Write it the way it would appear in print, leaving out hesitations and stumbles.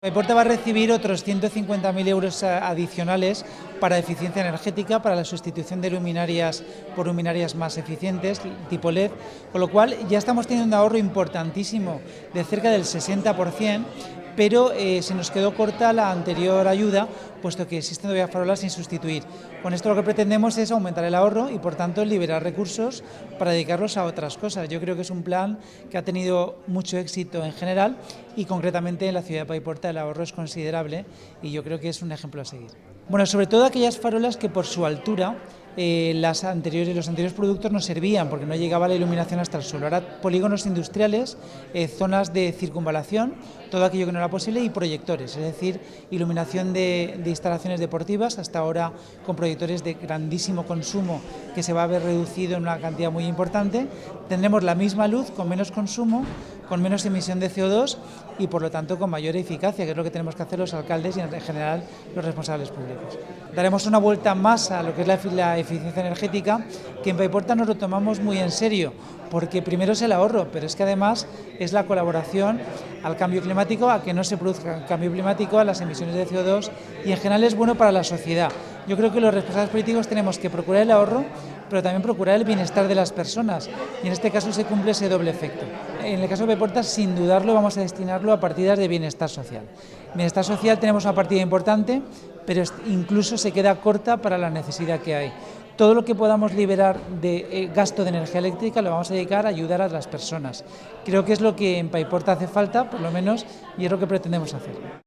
Paiporta va a recibir otros 150.000 euros adicionales para eficiencia energética, para la sustitución de luminarias por luminarias más eficientes, tipo LED, con lo cual ya estamos teniendo un ahorro importantísimo de cerca del 60%, pero se nos quedó corta la anterior ayuda, puesto que existen todavía farolas sin sustituir. Con esto lo que pretendemos es aumentar el ahorro y, por tanto, liberar recursos para dedicarlos a otras cosas. Yo creo que es un plan que ha tenido mucho éxito en general y, concretamente, en la ciudad de Paiporta el ahorro es considerable y yo creo que es un ejemplo a seguir. Bueno, sobre todo aquellas farolas que por su altura los anteriores productos no servían porque no llegaba la iluminación hasta el suelo. Ahora polígonos industriales, zonas de circunvalación, todo aquello que no era posible, y proyectores, es decir, iluminación de instalaciones deportivas, hasta ahora con proyectores de grandísimo consumo que se va a ver reducido en una cantidad muy importante. Tendremos la misma luz con menos consumo, con menos emisión de CO2 y, por lo tanto, con mayor eficacia, que es lo que tenemos que hacer los alcaldes y, en general, los responsables públicos. Daremos una vuelta más a lo que es la eficiencia energética, que en Paiporta nos lo tomamos muy en serio, porque primero es el ahorro, pero es que además es la colaboración al cambio climático, a que no se produzca cambio climático, a las emisiones de CO2, y en general es bueno para la sociedad. Yo creo que los responsables políticos tenemos que procurar el ahorro, pero también procurar el bienestar de las personas, y en este caso se cumple ese doble efecto. En el caso de Paiporta, sin dudarlo, vamos a destinarlo a partidas de bienestar social. Bienestar social tenemos una partida importante, pero incluso se queda corta para la necesidad que hay. Todo lo que podamos liberar de gasto de energía eléctrica lo vamos a dedicar a ayudar a las personas. Creo que es lo que en Paiporta hace falta, por lo menos, y es lo que pretendemos hacer.